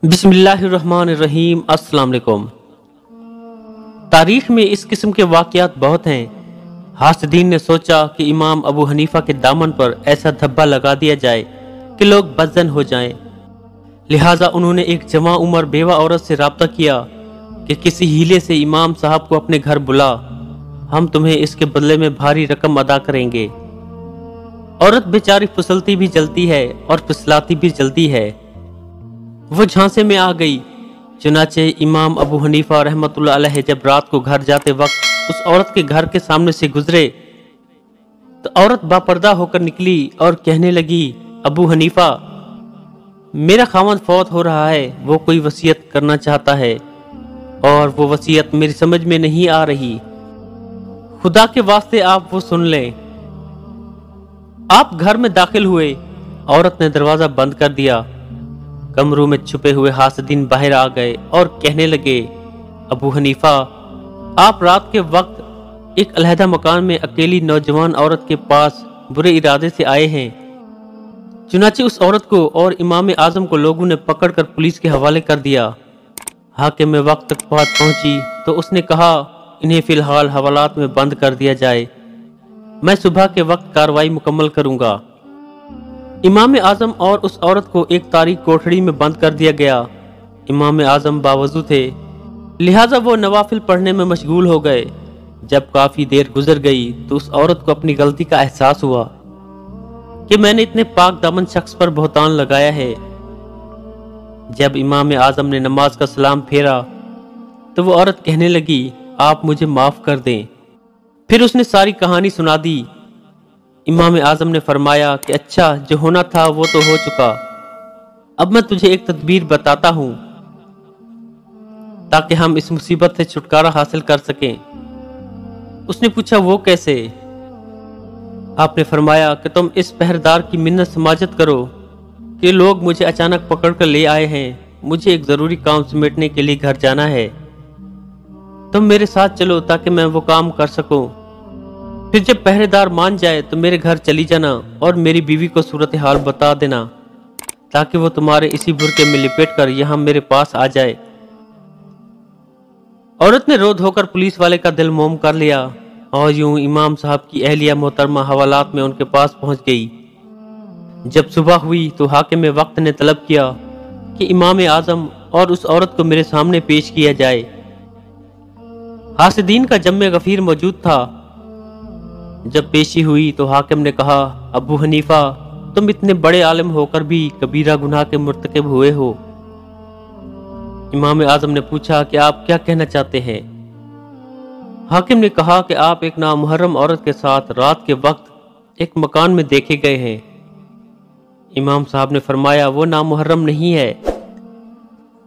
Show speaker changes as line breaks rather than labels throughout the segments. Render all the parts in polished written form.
बिस्मिल्लाहिर्रहमानिर्रहीम। अस्सलाम वालेकुम। तारीख में इस किस्म के वाक़यात बहुत हैं। हासदीन ने सोचा कि इमाम अबू हनीफा के दामन पर ऐसा धब्बा लगा दिया जाए कि लोग बदजन हो जाएं। लिहाजा उन्होंने एक जवां उम्र बेवा औरत से राब्ता किया कि किसी हीले से इमाम साहब को अपने घर बुला, हम तुम्हें इसके बदले में भारी रकम अदा करेंगे। औरत बेचारी फिसलती भी जलती है और फिसलाती भी जल्दी है। वो झांसे में आ गई। चुनाचे इमाम अबू हनीफा रहमतुल्लाह अलैह जब रात को घर जाते वक्त उस औरत के घर के सामने से गुजरे तो औरत बापर्दा होकर निकली और कहने लगी, अबू हनीफा, मेरा खामद फौत हो रहा है, वो कोई वसीयत करना चाहता है और वो वसीयत मेरी समझ में नहीं आ रही। खुदा के वास्ते आप वो सुन लें। आप घर में दाखिल हुए। औरत ने दरवाजा बंद कर दिया। कमरों में छुपे हुए हासदीन बाहर आ गए और कहने लगे, अबू हनीफा, आप रात के वक्त एक अलहदा मकान में अकेली नौजवान औरत के पास बुरे इरादे से आए हैं। चुनाचे उस औरत को और इमाम आजम को लोगों ने पकड़कर पुलिस के हवाले कर दिया। हाकिम में वक्त तक बात पहुंची तो उसने कहा, इन्हें फिलहाल हवालात में बंद कर दिया जाए, मैं सुबह के वक्त कार्रवाई मुकम्मल करूंगा। इमाम आजम और उस औरत को एक तारीख कोठड़ी में बंद कर दिया गया। इमाम आजम बावजू थे, लिहाजा वो नवाफिल पढ़ने में मशगूल हो गए। जब काफी देर गुजर गई तो उस औरत को अपनी गलती का एहसास हुआ कि मैंने इतने पाक दामन शख्स पर बहुतान लगाया है। जब इमाम आजम ने नमाज का सलाम फेरा तो वो औरत कहने लगी, आप मुझे माफ कर दें। फिर उसने सारी कहानी सुना दी। इमाम आजम ने फरमाया कि अच्छा, जो होना था वो तो हो चुका, अब मैं तुझे एक तदबीर बताता हूं ताकि हम इस मुसीबत से छुटकारा हासिल कर सकें। उसने पूछा, वो कैसे? आपने फरमाया कि तुम इस पहरेदार की मिन्नत समाजत करो कि लोग मुझे अचानक पकड़ कर ले आए हैं, मुझे एक जरूरी काम समेटने के लिए घर जाना है, तुम मेरे साथ चलो ताकि मैं वो काम कर सकूं। फिर जब पहरेदार मान जाए तो मेरे घर चली जाना और मेरी बीवी को सूरत हाल बता देना ताकि वो तुम्हारे इसी बुरके में लिपेट कर यहाँ मेरे पास आ जाए। औरत ने रो धोकर पुलिस वाले का दिल मोम कर लिया और यूं इमाम साहब की अहलिया मोहतरमा हवालात में उनके पास पहुंच गई। जब सुबह हुई तो हाकिम वक्त ने तलब किया कि इमाम आजम और उस औरत को मेरे सामने पेश किया जाए। हासिदीन का जम्मे गफीर मौजूद था। जब पेशी हुई तो हाकिम ने कहा, अबू हनीफा, तुम इतने बड़े आलिम होकर भी कबीरा गुनाह के मुर्तकिब हुए हो। इमाम आजम ने पूछा कि आप क्या कहना चाहते हैं? हाकिम ने कहा कि आप एक नामुहर्रम औरत के साथ रात के वक्त एक मकान में देखे गए हैं। इमाम साहब ने फरमाया, वो नामुहर्रम नहीं है।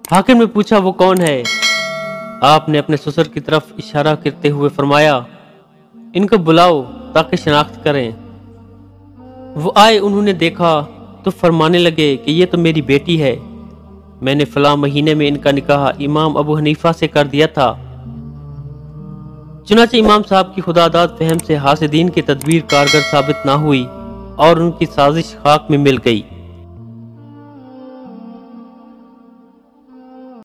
हाकिम ने पूछा, वो कौन है? आपने अपने ससुर की तरफ इशारा करते हुए फरमाया, इनको बुलाओ ताकि शनाख्त करें। वो आए, उन्होंने देखा तो फरमाने लगे कि ये तो मेरी बेटी है, मैंने फलां महीने में इनका निकाह इमाम अबू हनीफा से कर दिया था। चुनाचे इमाम साहब की खुदादाद फहम से हासिदीन की तदबीर कारगर साबित ना हुई और उनकी साजिश खाक में मिल गई।